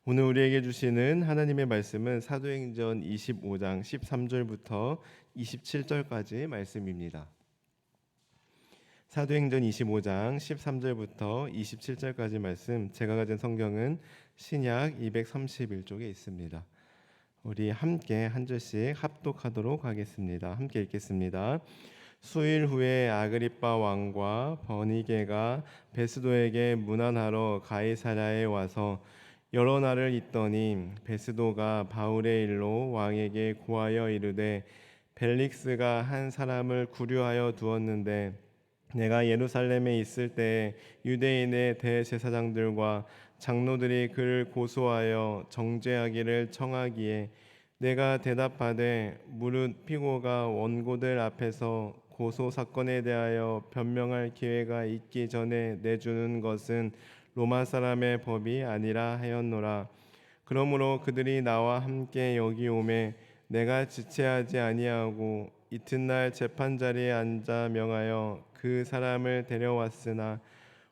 오늘 우리에게 주시는 하나님의 말씀은 사도행전 25장 13절부터 27절까지 말씀입니다. 사도행전 25장 13절부터 27절까지 말씀, 제가 가진 성경은 신약 231쪽에 있습니다. 우리 함께 한 절씩 합독하도록 하겠습니다. 함께 읽겠습니다. 수일 후에 아그리빠 왕과 버니게가 베스도에게 문안하러 가이사랴에 와서 여러 날을 있더니 베스도가 바울의 일로 왕에게 고하여 이르되 벨릭스가 한 사람을 구류하여 두었는데 내가 예루살렘에 있을 때 유대인의 대제사장들과 장로들이 그를 고소하여 정죄하기를 청하기에 내가 대답하되 무릇 피고가 원고들 앞에서 고소 사건에 대하여 변명할 기회가 있기 전에 내주는 것은 로마 사람의 법이 아니라 하였노라. 그러므로 그들이 나와 함께 여기 오매 내가 지체하지 아니하고 이튿날 재판 자리에 앉아 명하여 그 사람을 데려왔으나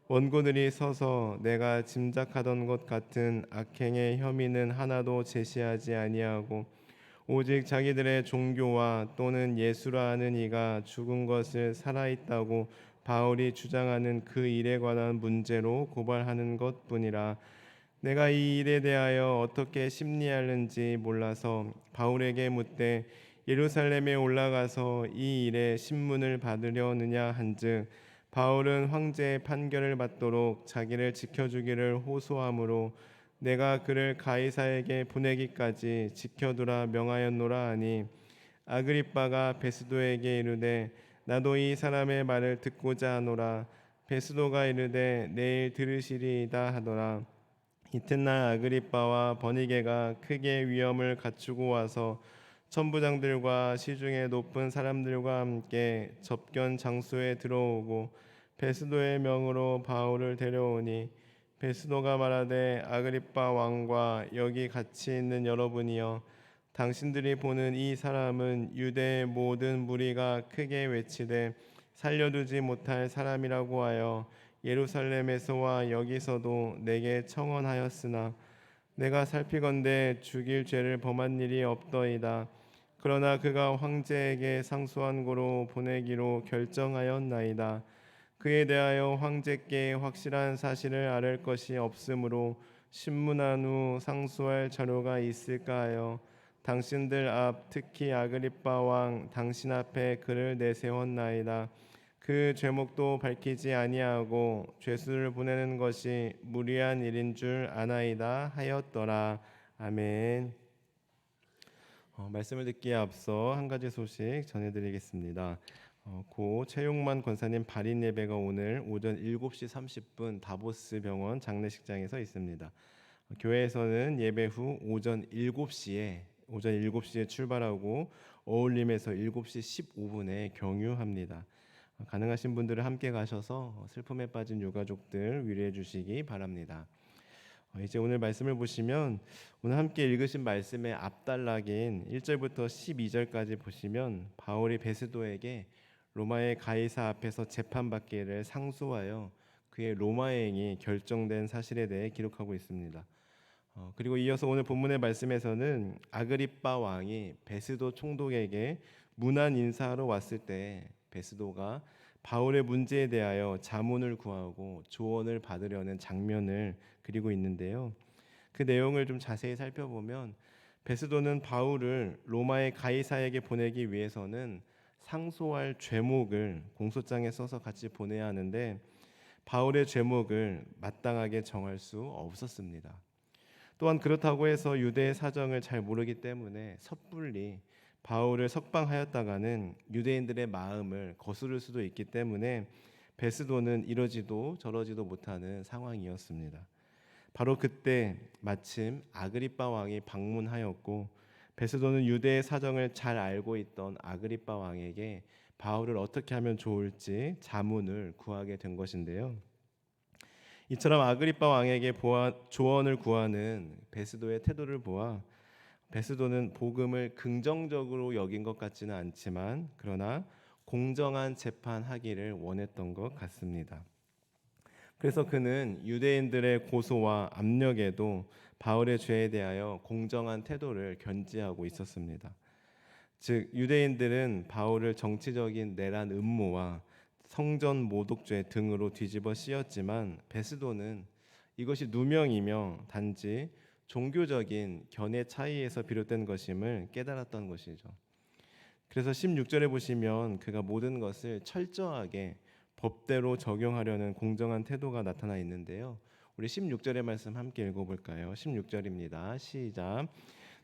원고들이 서서 내가 짐작하던 것 같은 악행의 혐의는 하나도 제시하지 아니하고 오직 자기들의 종교와 또는 예수라 하는 이가 죽은 것을 살아있다고 바울이 주장하는 그 일에 관한 문제로 고발하는 것뿐이라. 내가 이 일에 대하여 어떻게 심리하는지 몰라서 바울에게 묻되 예루살렘에 올라가서 이 일에 신문을 받으려느냐 한즉 바울은 황제의 판결을 받도록 자기를 지켜주기를 호소하므로 내가 그를 가이사에게 보내기까지 지켜두라 명하였노라 하니 아그리빠가 베스도에게 이르되 나도 이 사람의 말을 듣고자 하노라. 베스도가 이르되 내일 들으시리이다 하더라. 이튿날 아그리빠와 버니게가 크게 위험을 갖추고 와서 천부장들과 시중의 높은 사람들과 함께 접견 장소에 들어오고 베스도의 명으로 바울을 데려오니 베스도가 말하되 아그리빠 왕과 여기 같이 있는 여러분이여 당신들이 보는 이 사람은 유대의 모든 무리가 크게 외치되 살려두지 못할 사람이라고 하여 예루살렘에서와 여기서도 내게 청언하였으나 내가 살피건대 죽일 죄를 범한 일이 없더이다. 그러나 그가 황제에게 상소한 고로 보내기로 결정하였나이다. 그에 대하여 황제께 확실한 사실을 아를 것이 없으므로 신문한 후 상소할 자료가 있을까 하여 당신들 앞 특히 아그리빠 왕 당신 앞에 그를 내세웠나이다. 그 죄목도 밝히지 아니하고 죄수를 보내는 것이 무리한 일인 줄 아나이다 하였더라. 아멘. 말씀을 듣기에 앞서 한 가지 소식 전해드리겠습니다. 고 최용만 권사님 발인 예배가 오늘 오전 7시 30분 다보스 병원 장례식장에서 있습니다. 교회에서는 예배 후 오전 7시에 출발하고 어울림에서 7시 15분에 경유합니다. 가능하신 분들은 함께 가셔서 슬픔에 빠진 유가족들 위로해 주시기 바랍니다. 이제 오늘 말씀을 보시면 오늘 함께 읽으신 말씀의 앞단락인 1절부터 12절까지 보시면 바울이 베스도에게 로마의 가이사 앞에서 재판받기를 상소하여 그의 로마행이 결정된 사실에 대해 기록하고 있습니다. 그리고 이어서 오늘 본문의 말씀에서는 아그리빠 왕이 베스도 총독에게 문안 인사하러 왔을 때 베스도가 바울의 문제에 대하여 자문을 구하고 조언을 받으려는 장면을 그리고 있는데요. 그 내용을 좀 자세히 살펴보면 베스도는 바울을 로마의 가이사에게 보내기 위해서는 상소할 죄목을 공소장에 써서 같이 보내야 하는데 바울의 죄목을 마땅하게 정할 수 없었습니다. 또한 그렇다고 해서 유대의 사정을 잘 모르기 때문에 섣불리 바울을 석방하였다가는 유대인들의 마음을 거스를 수도 있기 때문에 베스도는 이러지도 저러지도 못하는 상황이었습니다. 바로 그때 마침 아그리빠 왕이 방문하였고 베스도는 유대의 사정을 잘 알고 있던 아그리빠 왕에게 바울을 어떻게 하면 좋을지 자문을 구하게 된 것인데요. 이처럼 아그리빠 왕에게 조언을 구하는 베스도의 태도를 보아 베스도는 복음을 긍정적으로 여긴 것 같지는 않지만 그러나 공정한 재판하기를 원했던 것 같습니다. 그래서 그는 유대인들의 고소와 압력에도 바울의 죄에 대하여 공정한 태도를 견지하고 있었습니다. 즉 유대인들은 바울을 정치적인 내란 음모와 성전 모독죄 등으로 뒤집어 씌웠지만 베스도는 이것이 누명이며 단지 종교적인 견해 차이에서 비롯된 것임을 깨달았던 것이죠. 그래서 16절에 보시면 그가 모든 것을 철저하게 법대로 적용하려는 공정한 태도가 나타나 있는데요. 우리 16절의 말씀 함께 읽어볼까요? 16절입니다. 시작.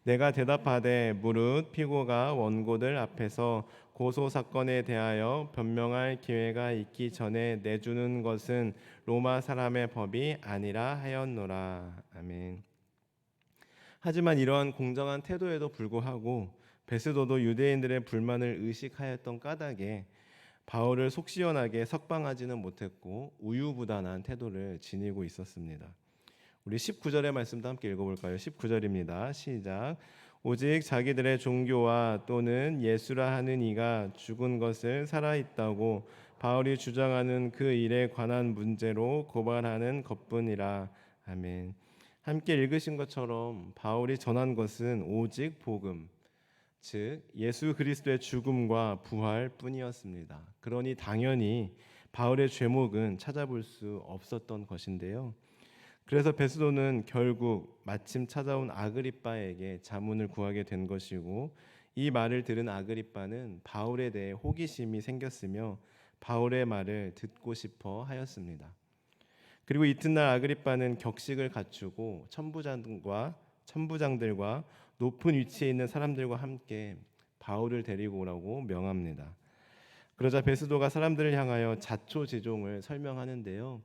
내가 대답하되 무릇 피고가 원고들 앞에서 고소 사건에 대하여 변명할 기회가 있기 전에 내주는 것은 로마 사람의 법이 아니라 하였노라. 아멘. 하지만 이러한 공정한 태도에도 불구하고 베스도도 유대인들의 불만을 의식하였던 까닭에 바울을 속 시원하게 석방하지는 못했고 우유부단한 태도를 지니고 있었습니다. 우리 19절의 말씀도 함께 읽어볼까요? 19절입니다. 시작. 오직 자기들의 종교와 또는 예수라 하는 이가 죽은 것을 살아있다고 바울이 주장하는 그 일에 관한 문제로 고발하는 것뿐이라. 아멘. 함께 읽으신 것처럼 바울이 전한 것은 오직 복음, 즉 예수 그리스도의 죽음과 부활뿐이었습니다. 그러니 당연히 바울의 죄목은 찾아볼 수 없었던 것인데요. 그래서 베스도는 결국 마침 찾아온 아그리빠에게 자문을 구하게 된 것이고 이 말을 들은 아그리빠는 바울에 대해 호기심이 생겼으며 바울의 말을 듣고 싶어 하였습니다. 그리고 이튿날 아그리빠는 격식을 갖추고 천부장들과 높은 위치에 있는 사람들과 함께 바울을 데리고 오라고 명합니다. 그러자 베스도가 사람들을 향하여 자초지종을 설명하는데요.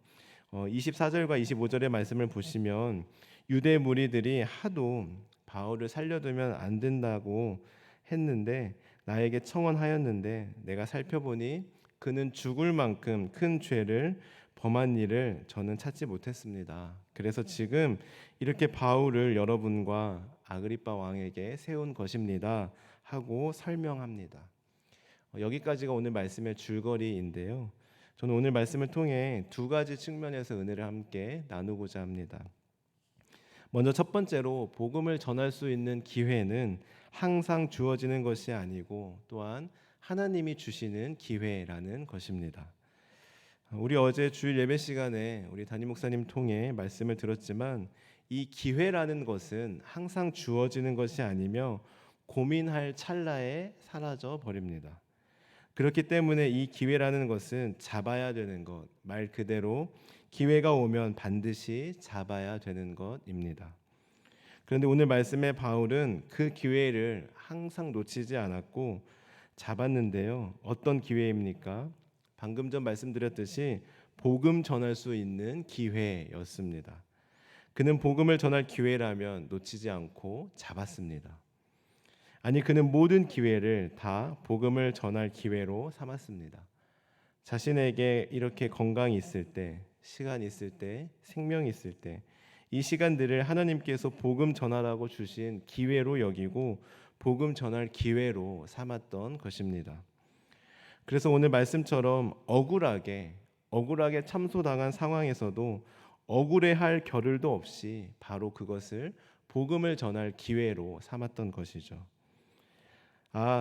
24절과 25절의 말씀을 보시면 유대 무리들이 하도 바울을 살려두면 안 된다고 했는데 나에게 청원하였는데 내가 살펴보니 그는 죽을 만큼 큰 죄를 범한 일을 저는 찾지 못했습니다. 그래서 지금 이렇게 바울을 여러분과 아그리빠 왕에게 세운 것입니다 하고 설명합니다. 여기까지가 오늘 말씀의 줄거리인데요. 저는 오늘 말씀을 통해 두 가지 측면에서 은혜를 함께 나누고자 합니다. 먼저 첫 번째로 복음을 전할 수 있는 기회는 항상 주어지는 것이 아니고 또한 하나님이 주시는 기회라는 것입니다. 우리 어제 주일 예배 시간에 우리 담임 목사님 통해 말씀을 들었지만 이 기회라는 것은 항상 주어지는 것이 아니며 고민할 찰나에 사라져 버립니다. 그렇기 때문에 이 기회라는 것은 잡아야 되는 것, 말 그대로 기회가 오면 반드시 잡아야 되는 것입니다. 그런데 오늘 말씀의 바울은 그 기회를 항상 놓치지 않았고 잡았는데요. 어떤 기회입니까? 방금 전 말씀드렸듯이 복음 전할 수 있는 기회였습니다. 그는 복음을 전할 기회라면 놓치지 않고 잡았습니다. 아니 그는 모든 기회를 다 복음을 전할 기회로 삼았습니다. 자신에게 이렇게 건강이 있을 때, 시간이 있을 때, 생명이 있을 때 이 시간들을 하나님께서 복음 전하라고 주신 기회로 여기고 복음 전할 기회로 삼았던 것입니다. 그래서 오늘 말씀처럼 억울하게 참소당한 상황에서도 억울해할 겨를도 없이 바로 그것을 복음을 전할 기회로 삼았던 것이죠.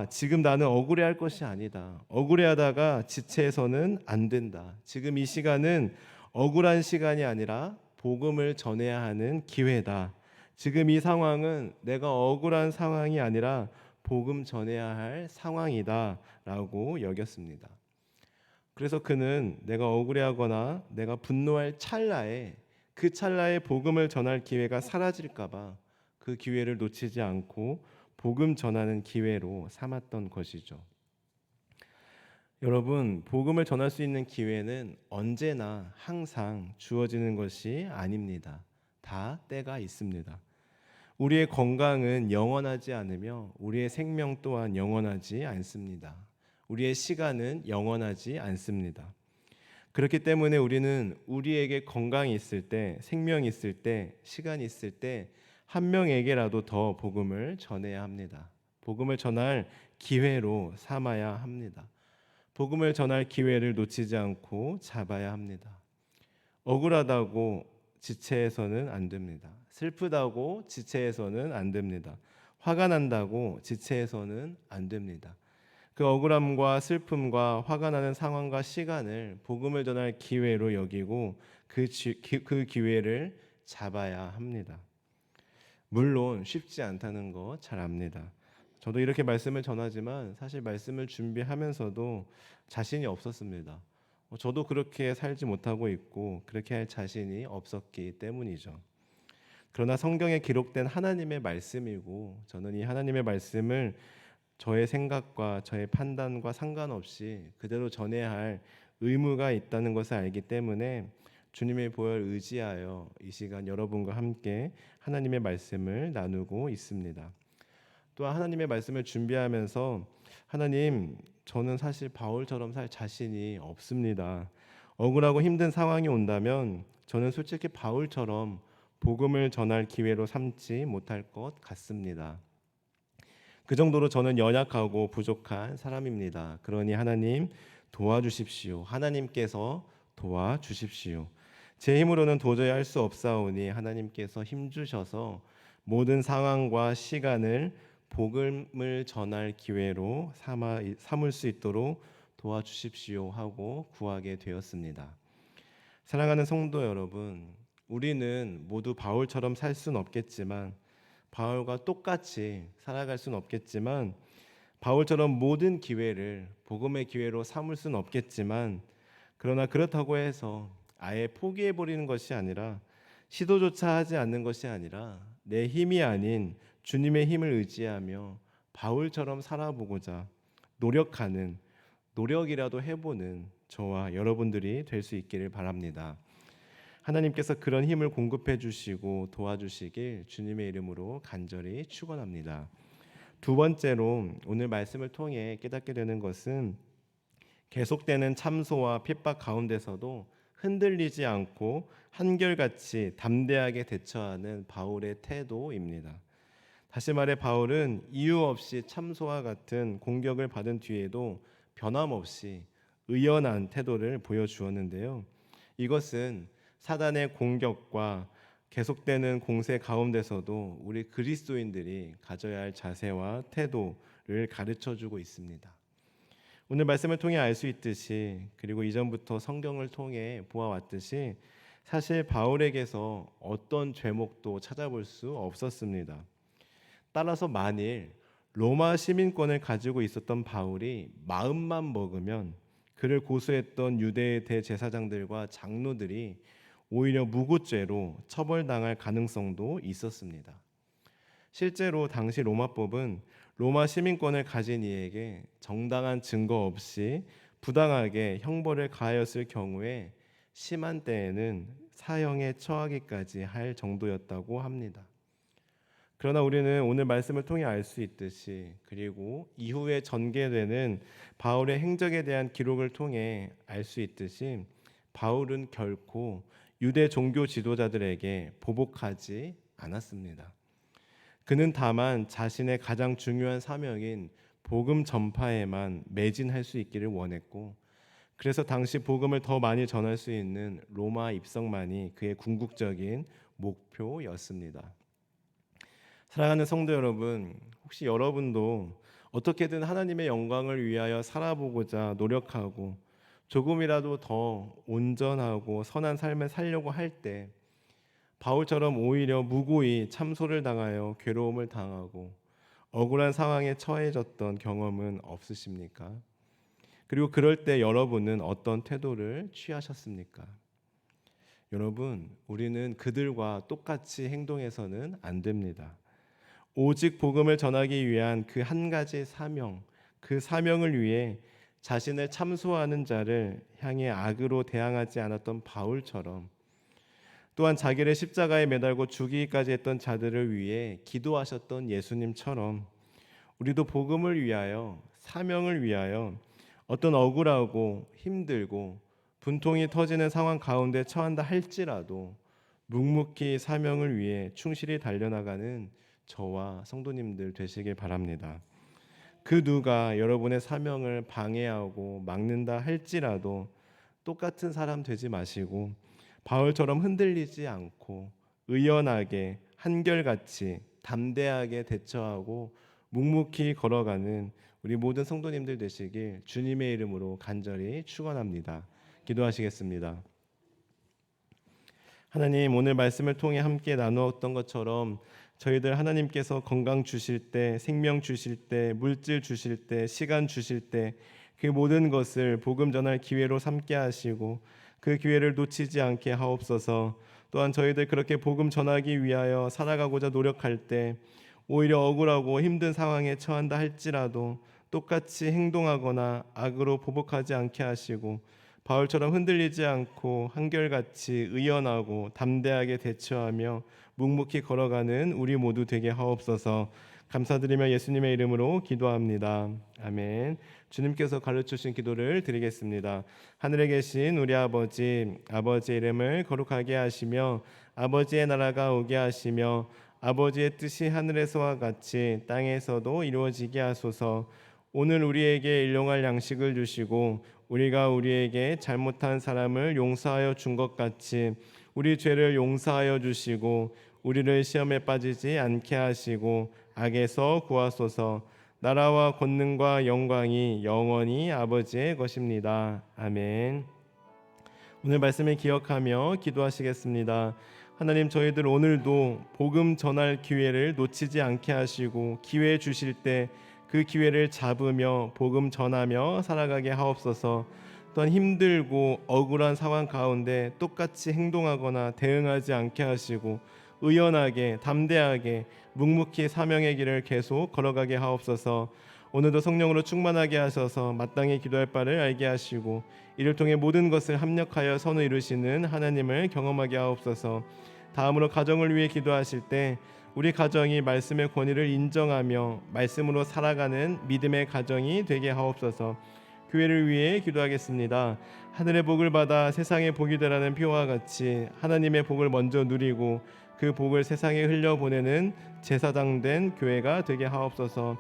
지금 나는 억울해할 것이 아니다. 억울해하다가 지체해서는 안 된다. 지금 이 시간은 억울한 시간이 아니라 복음을 전해야 하는 기회다. 지금 이 상황은 내가 억울한 상황이 아니라 복음 전해야 할 상황이다라고 여겼습니다. 그래서 그는 내가 억울해하거나 내가 분노할 찰나에 그 찰나에 복음을 전할 기회가 사라질까봐 그 기회를 놓치지 않고 복음 전하는 기회로 삼았던 것이죠. 여러분, 복음을 전할 수 있는 기회는 언제나 항상 주어지는 것이 아닙니다. 다 때가 있습니다. 우리의 건강은 영원하지 않으며 우리의 생명 또한 영원하지 않습니다. 우리의 시간은 영원하지 않습니다. 그렇기 때문에 우리는 우리에게 건강이 있을 때, 생명이 있을 때, 시간이 있을 때 한 명에게라도 더 복음을 전해야 합니다. 복음을 전할 기회로 삼아야 합니다. 복음을 전할 기회를 놓치지 않고 잡아야 합니다. 억울하다고 지체해서는 안 됩니다. 슬프다고 지체해서는 안 됩니다. 화가 난다고 지체해서는 안 됩니다. 그 억울함과 슬픔과 화가 나는 상황과 시간을 복음을 전할 기회로 여기고 그 기회를 잡아야 합니다. 물론 쉽지 않다는 거 잘 압니다. 저도 이렇게 말씀을 전하지만 사실 말씀을 준비하면서도 자신이 없었습니다. 저도 그렇게 살지 못하고 있고 그렇게 할 자신이 없었기 때문이죠. 그러나 성경에 기록된 하나님의 말씀이고 저는 이 하나님의 말씀을 저의 생각과 저의 판단과 상관없이 그대로 전해야 할 의무가 있다는 것을 알기 때문에 주님의 보혈 의지하여 이 시간 여러분과 함께 하나님의 말씀을 나누고 있습니다. 또한 하나님의 말씀을 준비하면서 하나님, 저는 사실 바울처럼 살 자신이 없습니다. 억울하고 힘든 상황이 온다면 저는 솔직히 바울처럼 복음을 전할 기회로 삼지 못할 것 같습니다. 그 정도로 저는 연약하고 부족한 사람입니다. 그러니 하나님 도와주십시오. 하나님께서 도와주십시오. 제 힘으로는 도저히 할 수 없사오니 하나님께서 힘 주셔서 모든 상황과 시간을 복음을 전할 기회로 삼을 수 있도록 도와주십시오 하고 구하게 되었습니다. 사랑하는 성도 여러분, 우리는 모두 바울처럼 살 수는 없겠지만 바울과 똑같이 살아갈 수는 없겠지만 바울처럼 모든 기회를 복음의 기회로 삼을 수는 없겠지만 그러나 그렇다고 해서 아예 포기해 버리는 것이 아니라 시도조차 하지 않는 것이 아니라 내 힘이 아닌 주님의 힘을 의지하며 바울처럼 살아보고자 노력하는 노력이라도 해보는 저와 여러분들이 될 수 있기를 바랍니다. 하나님께서 그런 힘을 공급해 주시고 도와주시길 주님의 이름으로 간절히 축원합니다. 두 번째로 오늘 말씀을 통해 깨닫게 되는 것은 계속되는 참소와 핍박 가운데서도 흔들리지 않고 한결같이 담대하게 대처하는 바울의 태도입니다. 다시 말해 바울은 이유 없이 참소와 같은 공격을 받은 뒤에도 변함없이 의연한 태도를 보여주었는데요. 이것은 사단의 공격과 계속되는 공세 가운데서도 우리 그리스도인들이 가져야 할 자세와 태도를 가르쳐주고 있습니다. 오늘 말씀을 통해 알 수 있듯이 그리고 이전부터 성경을 통해 보아왔듯이 사실 바울에게서 어떤 죄목도 찾아볼 수 없었습니다. 따라서 만일 로마 시민권을 가지고 있었던 바울이 마음만 먹으면 그를 고소했던 유대의 대제사장들과 장로들이 오히려 무고죄로 처벌당할 가능성도 있었습니다. 실제로 당시 로마법은 로마 시민권을 가진 이에게 정당한 증거 없이 부당하게 형벌을 가하였을 경우에 심한 때에는 사형에 처하기까지 할 정도였다고 합니다. 그러나 우리는 오늘 말씀을 통해 알 수 있듯이 그리고 이후에 전개되는 바울의 행적에 대한 기록을 통해 알 수 있듯이 바울은 결코 유대 종교 지도자들에게 보복하지 않았습니다. 그는 다만 자신의 가장 중요한 사명인 복음 전파에만 매진할 수 있기를 원했고 그래서 당시 복음을 더 많이 전할 수 있는 로마 입성만이 그의 궁극적인 목표였습니다. 사랑하는 성도 여러분, 혹시 여러분도 어떻게든 하나님의 영광을 위하여 살아보고자 노력하고 조금이라도 더 온전하고 선한 삶을 살려고 할 때 바울처럼 오히려 무고히 참소를 당하여 괴로움을 당하고 억울한 상황에 처해졌던 경험은 없으십니까? 그리고 그럴 때 여러분은 어떤 태도를 취하셨습니까? 여러분, 우리는 그들과 똑같이 행동해서는 안 됩니다. 오직 복음을 전하기 위한 그 한 가지 사명, 그 사명을 위해 자신을 참소하는 자를 향해 악으로 대항하지 않았던 바울처럼 또한 자기를 십자가에 매달고 죽이기까지 했던 자들을 위해 기도하셨던 예수님처럼 우리도 복음을 위하여 사명을 위하여 어떤 억울하고 힘들고 분통이 터지는 상황 가운데 처한다 할지라도 묵묵히 사명을 위해 충실히 달려나가는 저와 성도님들 되시길 바랍니다. 그 누가 여러분의 사명을 방해하고 막는다 할지라도 똑같은 사람 되지 마시고 바울처럼 흔들리지 않고 의연하게 한결같이 담대하게 대처하고 묵묵히 걸어가는 우리 모든 성도님들 되시길 주님의 이름으로 간절히 축원합니다. 기도하시겠습니다. 하나님, 오늘 말씀을 통해 함께 나누었던 것처럼 저희들 하나님께서 건강 주실 때, 생명 주실 때, 물질 주실 때, 시간 주실 때 그 모든 것을 복음 전할 기회로 삼게 하시고 그 기회를 놓치지 않게 하옵소서. 또한 저희들 그렇게 복음 전하기 위하여 살아가고자 노력할 때 오히려 억울하고 힘든 상황에 처한다 할지라도 똑같이 행동하거나 악으로 보복하지 않게 하시고 바울처럼 흔들리지 않고 한결같이 의연하고 담대하게 대처하며 묵묵히 걸어가는 우리 모두 되게 하옵소서. 감사드리며 예수님의 이름으로 기도합니다. 아멘. 주님께서 가르쳐주신 기도를 드리겠습니다. 하늘에 계신 우리 아버지, 아버지의 이름을 거룩하게 하시며 아버지의 나라가 오게 하시며 아버지의 뜻이 하늘에서와 같이 땅에서도 이루어지게 하소서. 오늘 우리에게 일용할 양식을 주시고 우리가 우리에게 잘못한 사람을 용서하여 준 것 같이 우리 죄를 용서하여 주시고 우리를 시험에 빠지지 않게 하시고 악에서 구하소서. 나라와 권능과 영광이 영원히 아버지의 것입니다. 아멘. 오늘 말씀을 기억하며 기도하시겠습니다. 하나님, 저희들 오늘도 복음 전할 기회를 놓치지 않게 하시고 기회 주실 때 그 기회를 잡으며 복음 전하며 살아가게 하옵소서. 또한 힘들고 억울한 상황 가운데 똑같이 행동하거나 대응하지 않게 하시고 의연하게 담대하게 묵묵히 사명의 길을 계속 걸어가게 하옵소서. 오늘도 성령으로 충만하게 하셔서 마땅히 기도할 바를 알게 하시고 이를 통해 모든 것을 합력하여 선을 이루시는 하나님을 경험하게 하옵소서. 다음으로 가정을 위해 기도하실 때 우리 가정이 말씀의 권위를 인정하며 말씀으로 살아가는 믿음의 가정이 되게 하옵소서. 교회를 위해 기도하겠습니다. 하늘의 복을 받아 세상의 복이 되라는 표와 같이 하나님의 복을 먼저 누리고 그 복을 세상에 흘려보내는 제사장 된 교회가 되게 하옵소서.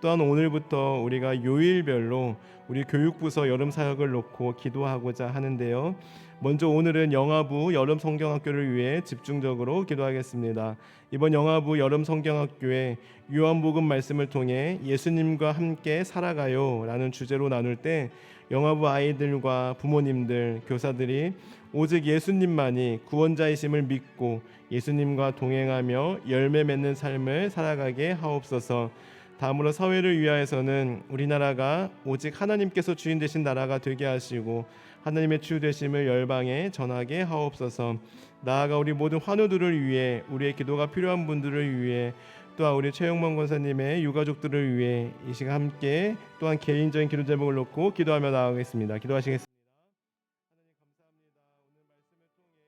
또한 오늘부터 우리가 요일별로 우리 교육부서 여름 사역을 놓고 기도하고자 하는데요. 먼저 오늘은 영아부 여름 성경학교를 위해 집중적으로 기도하겠습니다. 이번 영아부 여름 성경학교에 요한복음 말씀을 통해 예수님과 함께 살아가요 라는 주제로 나눌 때 영아부 아이들과 부모님들, 교사들이 오직 예수님만이 구원자이심을 믿고 예수님과 동행하며 열매 맺는 삶을 살아가게 하옵소서. 다음으로 사회를 위하여서는 우리나라가 오직 하나님께서 주인 되신 나라가 되게 하시고 하나님의 주 되심을 열방에 전하게 하옵소서. 나아가 우리 모든 환우들을 위해 우리의 기도가 필요한 분들을 위해 또한 우리 최영만 권사님의 유가족들을 위해 이 시간 함께 또한 개인적인 기도 제목을 놓고 기도하며 나아가겠습니다. 기도하시겠습니다. 하나님 감사합니다. 오늘 말씀을 통해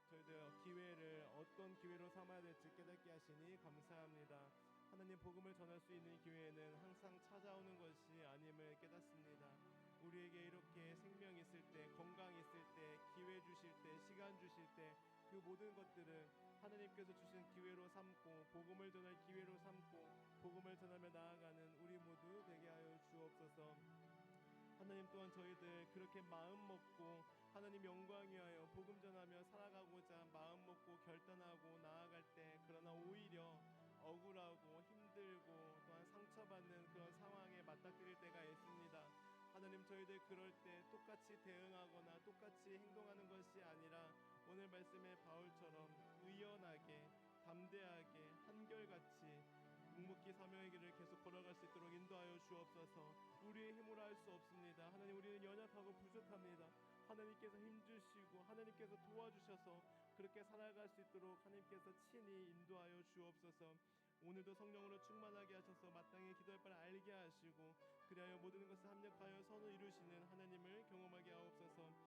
저희들 기회를 어떤 기회로 삼아야 될지 깨닫게 하시니 감사합니다. 하나님 복음을 전할 수 있는 기회는 항상 찾아오는 것이 아님을 깨닫습니다. 우리에게 이렇게 생명 있을 때, 건강 있을 때, 기회 주실 때, 시간 주실 때 그 모든 것들을 하나님께서 주신 기회로 삼고 복음을 전할 기회로 삼고 복음을 전하며 나아가는 우리 모두 되게 하여 주옵소서. 하나님 또한 저희들 그렇게 마음 먹고 하나님 영광 위하여 복음 전하며 살아가고자 마음 먹고 결단하고 나아갈 때 그러나 오히려 억울하고 힘들고 또한 상처받는 그런 상황에 맞닥뜨릴 때가 있습니다. 하나님 저희들 그럴 때 똑같이 대응하거나 똑같이 행동하는 것이 아니라 오늘 말씀의 바울처럼 의연하게 담대하게 한결같이 묵묵히 사명의 길을 계속 걸어갈 수 있도록 인도하여 주옵소서. 우리의 힘으로 할 수 없습니다. 하나님 우리는 연약하고 부족합니다. 하나님께서 힘주시고 하나님께서 도와주셔서 그렇게 살아갈 수 있도록 하나님께서 친히 인도하여 주옵소서. 오늘도 성령으로 충만하게 하셔서 마땅히 기도할 바를 알게 하시고 그리하여 모든 것을 합력하여 선을 이루시는 하나님을 경험하게 하옵소서.